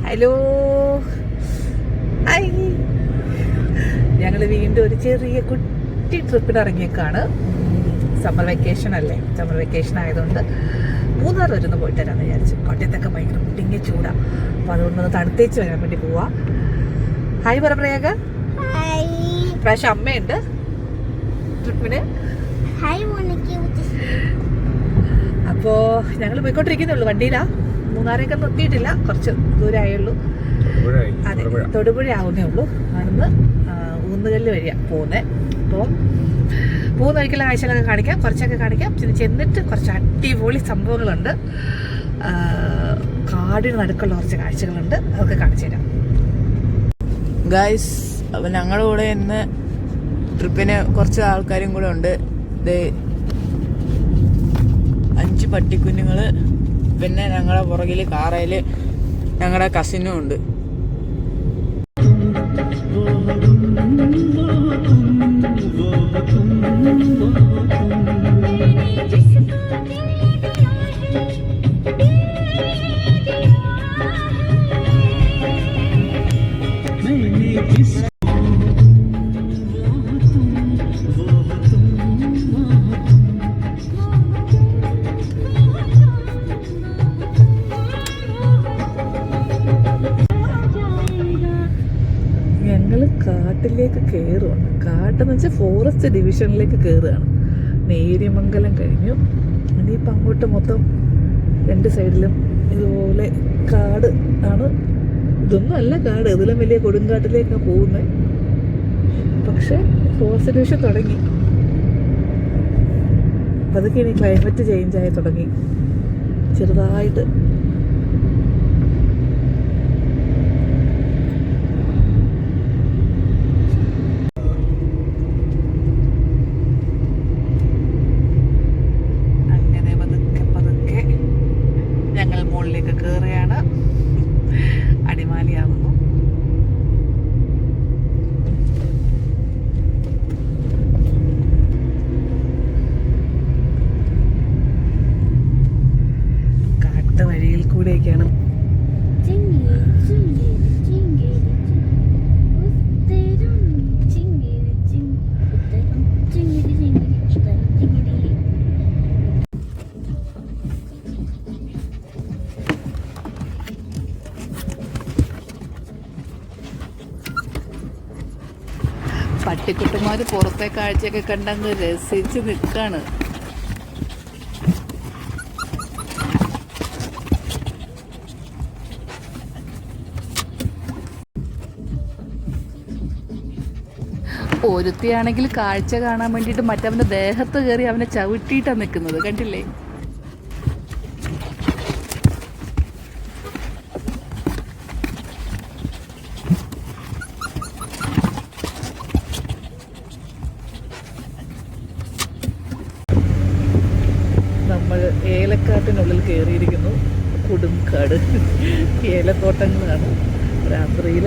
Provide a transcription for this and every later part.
Hello, hi. ഞങ്ങൾ വീണ്ടും ഒരു ചെറിയ കുട്ടി ട്രിപ്പിന് ഇറങ്ങിയേക്കാണ്. സമ്മർ വെക്കേഷൻ അല്ലേ, സമ്മർ വെക്കേഷൻ ആയതുകൊണ്ട് മൂന്നാർ വരുന്ന പോയിട്ട് വരാമെന്ന് വിചാരിച്ചു. കോട്ടയത്തൊക്കെ ഭയങ്കര മുട്ടിങ്ങ ചൂടാണ്, അപ്പോൾ അതുകൊണ്ടൊന്ന് തണുത്തേച്ച് വരാൻ വേണ്ടി പോവാ. ഹായ് പറ പ്രയാഗ. പ്രാവശ്യം അമ്മയുണ്ട് ട്രിപ്പിന്. അപ്പോൾ ഞങ്ങൾ പോയിക്കൊണ്ടിരിക്കുന്നുള്ളൂ, വണ്ടിയിലാ. മൂന്നാറേക്ക് നിർത്തിയിട്ടില്ല, കുറച്ച് ദൂരമായുള്ളൂ. അതെ, തൊടുപുഴ ആവുന്നേ ഉള്ളൂ. അവിടുന്ന് ഊന്നുകല്ല് വഴിയാണ് പോകുന്നത്. അപ്പോൾ പോകുന്ന വഴിക്കുള്ള കാഴ്ചകളൊക്കെ കാണിക്കാം, കുറച്ചൊക്കെ കാണിക്കാം. പിന്നെ ചെന്നിട്ട് കുറച്ച് അടിപൊളി സംഭവങ്ങളുണ്ട്, കാടിന് നടുക്കുള്ള കുറച്ച് കാഴ്ചകളുണ്ട്, അതൊക്കെ കാണിച്ചു തരാം ഗായ്സ്. അപ്പം ഞങ്ങളുടെ കൂടെ ഇന്ന് ട്രിപ്പിന് കുറച്ച് ആൾക്കാരും കൂടെ ഉണ്ട്. 5 പട്ടിക്കുഞ്ഞുങ്ങൾ, പിന്നെ ഞങ്ങളുടെ പുറകിൽ കാറയിൽ ഞങ്ങളുടെ കസിനും ഉണ്ട്. കാട്ടിലേക്ക് കയറുകയാണ്. കാട്ടെന്ന് വെച്ചാൽ ഫോറസ്റ്റ് ഡിവിഷനിലേക്ക് കയറുകയാണ്. നേര്യമംഗലം കഴിഞ്ഞു. ഇനിയിപ്പം അങ്ങോട്ട് മൊത്തം 2 സൈഡിലും ഇതുപോലെ കാട് ആണ്. ഇതൊന്നും അല്ല കാട്, ഇതിലും വലിയ കൊടുങ്കാട്ടിലേക്കാണ് പോകുന്നത്. പക്ഷെ ഫോറസ്റ്റ് ഡിവിഷൻ തുടങ്ങി. അതൊക്കെ ഇനി ക്ലൈമറ്റ് ചേഞ്ചായി തുടങ്ങി ചെറുതായിട്ട്. മുകളിലേക്ക് കയറുകയാണ്, അടിമാലിയാകുന്നു. കാട്ടുവഴിയിൽ കൂടെയൊക്കെയാണ്. പട്ടിക്കുട്ടന്മാർ പുറത്തെ കാഴ്ചയൊക്കെ കണ്ടങ്ങ് രസിച്ച് നിൽക്കാണ്. ഒരുത്തിയാണെങ്കിൽ കാഴ്ച കാണാൻ വേണ്ടിയിട്ട് മറ്റവൻ്റെ ദേഹത്ത് കയറി അവനെ ചവിട്ടിയിട്ടാണ് നിൽക്കുന്നത്, കണ്ടില്ലേ? നമ്മൾ ഏലക്കാട്ടിനുള്ളിൽ കയറിയിരിക്കുന്നു. കൊടുങ്കാട് ഏലത്തോട്ടങ്ങളാണ്. രാത്രിയിൽ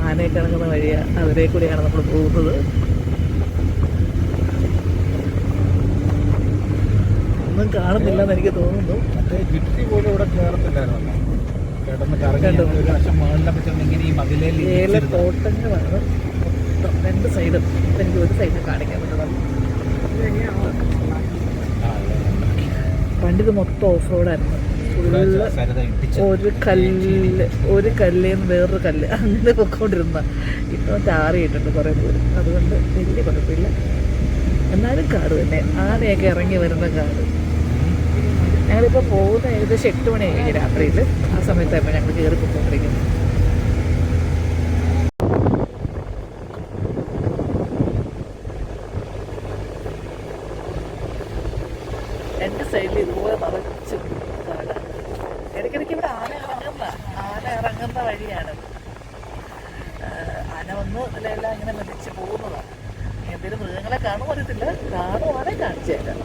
ആനയെ കിടങ്ങുന്ന വഴിയാണ്, അതിലെ കൂടെയാണ് നമ്മൾ പോകുന്നത്. ഒന്നും കാണുന്നില്ലെന്ന് എനിക്ക് തോന്നുന്നു. ഏലത്തോട്ടങ്ങളാണ് 2 സൈഡും. എനിക്ക് ഒരു സൈഡിൽ കാണിക്കാൻ പറ്റുന്നത്. പണ്ടിത് മൊത്തം ഓഫ് റോഡായിരുന്നു. ഫുള്ള് ഒരു കല്ലേന്ന് വേറൊരു കല്ല് അങ്ങനെ പൊക്കോണ്ടിരുന്ന. ഇപ്പം ടാറിയിട്ടുണ്ട് കുറേ ദൂരം, അതുകൊണ്ട് വലിയ കുഴപ്പമില്ല. എന്നാലും കാട് തന്നെ, ആനയൊക്കെ ഇറങ്ങി വരുന്ന കാട്. ഞങ്ങളിപ്പോൾ പോകുന്ന ഏകദേശം 8 മണി കഴിഞ്ഞ് രാത്രിയിൽ. ആ സമയത്തായപ്പോൾ ഞങ്ങൾ കയറി പൊക്കോണ്ടിരിക്കുന്നത്. രണ്ട് സൈഡിൽ ഇതുപോലെ നിറച്ച് കാടാണ്. ഇടയ്ക്കിടയ്ക്ക് ഇവിടെ ആന ഇറങ്ങുന്ന വഴിയാണ്. ആന വന്ന് എല്ലാം ഇങ്ങനെ മെതിച്ച് പോകുന്നതാണ്. എന്തെങ്കിലും മൃഗങ്ങളെ കാണുമോ അറിയത്തില്ല, കാണുവാണെങ്കിൽ കാണിച്ചു തരാം.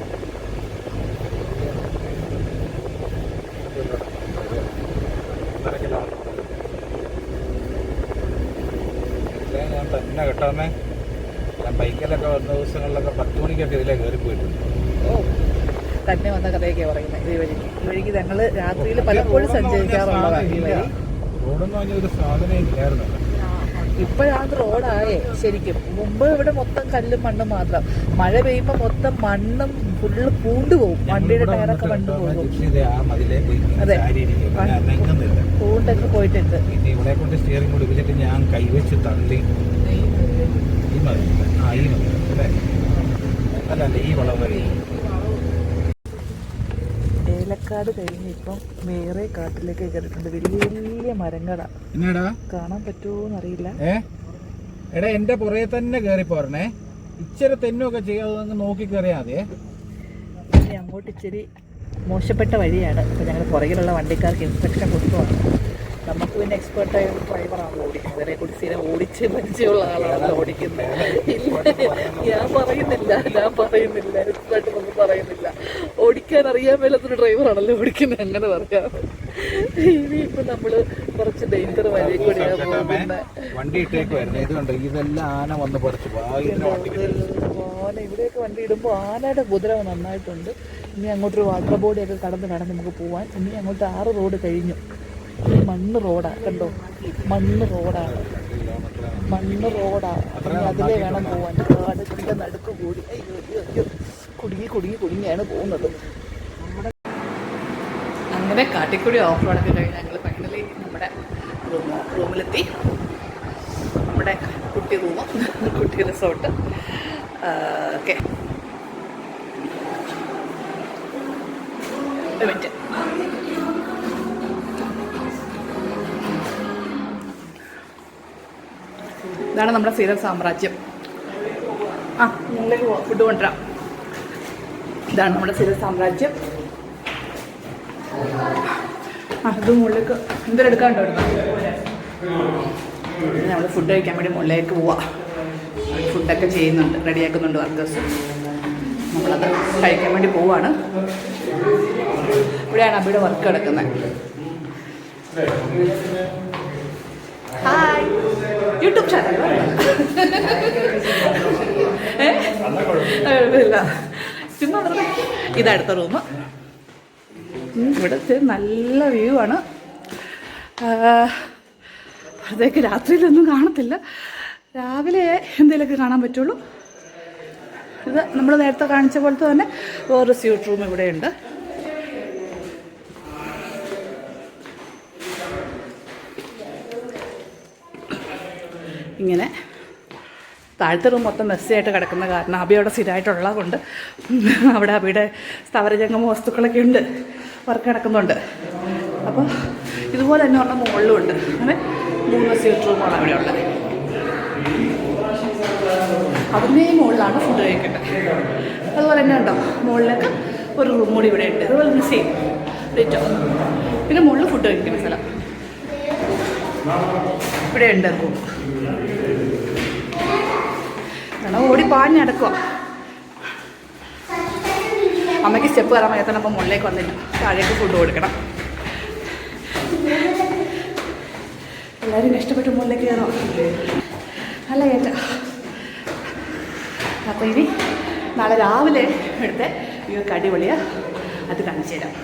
ഞാൻ തന്നെ കേട്ടോമേ, ഞാൻ ബൈക്കിലൊക്കെ വന്ന ദിവസങ്ങളിലൊക്കെ 10 മണിക്കൊക്കെ ഇതിലേ കയറി പോയിട്ടുണ്ട്. ഓ, തന്നെ വന്ന കഥയൊക്കെ പറയുന്നത്. ഈ വഴിക്ക് ഞങ്ങൾ രാത്രിയിൽ പലപ്പോഴും സഞ്ചരിക്കാറുള്ളതാണ്. ഈ വഴി റോഡെന്ന് പറഞ്ഞ ഒരു സാധനം ഇല്ലായിരുന്നല്ലോ. ഇപ്പോഴാണ് റോഡായേ ശരിക്കും. മുമ്പ് ഇവിടെ മൊത്തം കല്ലും മണ്ണും മാത്രം. മഴ പെയ്യുമ്പോൾ മൊത്തം മണ്ണും ഫുള്ള് പൂണ്ടുപോകും, വണ്ടിയുടെ ടയറൊക്കെ മണ്ണ് പോകും. അതെ, പൂണ്ടൊക്കെ പോയിട്ടുണ്ട്. പിന്നെ ഇവിടെ കൊണ്ട് സ്റ്റിയറിംഗ് കൂടി വെച്ചിട്ട് ഞാൻ കൈവച്ച് തള്ളി ഈ മതി ഈ മതി അല്ലേ, അല്ല ഈ വളം വരെ. ഏലക്കാട് കഴിഞ്ഞ് ഇപ്പം വേറെ കാട്ടിലേക്ക് കയറിയിട്ടുണ്ട്. വലിയ വലിയ മരങ്ങളാണ്. എന്നാടാ കാണാൻ പറ്റുമോന്ന് അറിയില്ല. എടാ എന്റെ പുറകെ തന്നെ കയറി പോരണേ. ഇച്ചിരി തെന്നൊക്കെ ചെയ്യാതെ നോക്കി കയറിയാ മതിയേ. ഇനി അങ്ങോട്ട് ഇച്ചിരി മോശപ്പെട്ട വഴിയാണ്. അപ്പോൾ ഞങ്ങൾ പുറകിലുള്ള വണ്ടിക്കാർക്ക് ഇൻസ്ട്രക്ഷൻ കൊടുക്കുവാണ്. നമുക്ക് പിന്നെ എക്സ്പേർട്ടായ ഡ്രൈവറാണ് ഓടിക്കുന്നത്. ഇവരെ കൂടി സ്ഥിരം ഓടിച്ച് പരിചയമുള്ള ആളാണ് ഓടിക്കുന്നത്. ഞാൻ പറയുന്നില്ല എക്സ്പേർട്ട് പറയുന്നില്ല. ഓടിക്കാൻ അറിയാൻ മേലാത്തൊരു ഡ്രൈവറാണല്ലോ ഓടിക്കുന്നത്, അങ്ങനെ പറയാം. ഇനിയിപ്പോൾ നമ്മൾ കുറച്ച് ഡേഞ്ചർ വഴി കൂടിയാണ് പോകുന്നത്. വണ്ടി ഇട്ടേക്കുവായിരുന്നു. ഇതുകൊണ്ട് ഇതെല്ലാം ആന വന്ന് പറിച്ചു. ആന ഇവിടെയൊക്കെ വണ്ടി ഇടുമ്പോൾ ആനയുടെ ഉപദ്രവം നന്നായിട്ടുണ്ട്. ഇനി അങ്ങോട്ടൊരു വാട്ടർ ബോഡിയൊക്കെ കടന്ന് വേണം നമുക്ക് പോവാൻ. ഇനി അങ്ങോട്ട് 6 റോഡ് കഴിഞ്ഞു. മണ്ണ് റോഡാണ്, കണ്ടോ, മണ്ണ് റോഡാണ്. അതിലേ വേണം പോവാൻ. കാടിൻ്റെ നടുക്ക് കൂടി കുടുങ്ങിയാണ് പോകുന്നത്. അങ്ങനെ കാട്ടിക്കൂടി ഓഫ് റോഡൊക്കെ കഴിഞ്ഞ് ഞങ്ങൾ ഫൈനലി നമ്മുടെ റൂമിലെത്തി. നമ്മുടെ കുട്ടി റൂമ്, കുട്ടി റിസോർട്ട് ഓക്കെ. ഒരു മിനിറ്റ്. ഇതാണ് നമ്മുടെ സീരൽ സാമ്രാജ്യം. ഞങ്ങളിലേക്ക് ഫുഡ് കൊണ്ടുവരാം. ഇതാണ് നമ്മുടെ സീരൽ സാമ്രാജ്യം. ഇത് മുകളിലേക്ക് എന്തെങ്കിലും എടുക്കാണ്ടോ? നമ്മൾ ഫുഡ് കഴിക്കാൻ വേണ്ടി മുകളിലേക്ക് പോവാം. ഫുഡൊക്കെ ചെയ്യുന്നുണ്ട്, റെഡിയാക്കുന്നുണ്ട് വർക്കേഴ്സ്. നമ്മളത് കഴിക്കാൻ വേണ്ടി പോവാണ്. ഇവിടെയാണ് അബിയുടെ വർക്ക് കിടക്കുന്നത്. ഹായ്, യൂട്യൂബ് ചാനൽ കുഴപ്പമില്ല. ചുമ്മാ ഇതടുത്ത റൂം. ഇവിടുത്തെ നല്ല വ്യൂ ആണ്. അവിടത്തേക്ക് രാത്രിയിലൊന്നും കാണത്തില്ല, രാവിലെ എന്തെങ്കിലുമൊക്കെ കാണാൻ പറ്റുള്ളൂ. ഇത് നമ്മൾ നേരത്തെ കാണിച്ച പോലത്തെ തന്നെ വേറൊരു സ്യൂട്ട് റൂം ഇവിടെയുണ്ട്. ഇങ്ങനെ താഴത്തെ റൂം മൊത്തം മെസ്സിയായിട്ട് കിടക്കുന്ന കാരണം അബി അവിടെ സ്ഥിരമായിട്ടുള്ളത് കൊണ്ട് അവിടെ അബിയുടെ സ്ഥാവരജംഗമ വസ്തുക്കളൊക്കെ ഉണ്ട്, വർക്ക് നടക്കുന്നുണ്ട്. അപ്പോൾ ഇതുപോലെ തന്നെ പറഞ്ഞാൽ മുകളിലും ഉണ്ട്. അങ്ങനെ 3 സ്യൂട്ട് റൂമാണ് അവിടെ ഉള്ളത്. അതിൻ്റെ മുകളിലാണ് ഫുഡ് കഴിക്കേണ്ടത്. അതുപോലെ തന്നെ ഉണ്ടോ മുകളിലേക്ക് ഒരു റൂം കൂടി ഇവിടെ ഉണ്ട്. അതുപോലെ തന്നെ സെയിം റേറ്റോ. പിന്നെ മുകളിൽ ഫുഡ് കഴിക്കുന്ന സ്ഥലം ഇവിടെ ഉണ്ട്. റൂം കാരണം ഓടി പാഞ്ഞടക്കുക. അമ്മയ്ക്ക് സ്റ്റെപ്പ് കയറാൻ വയ്യാത്തതാണ്. അപ്പോൾ മുകളിലേക്ക് വന്നില്ല, താഴേക്ക് ഫുഡ് കൊടുക്കണം. എല്ലാവരും കഷ്ടപ്പെട്ട് മുകളിലേക്ക് കയറാം. നല്ല കയറ്റം. അപ്പോൾ ഇനി നാളെ രാവിലെ എടുത്ത് ഈ അടിപൊളിയാണ്, അത് കാണിച്ചു തരാം.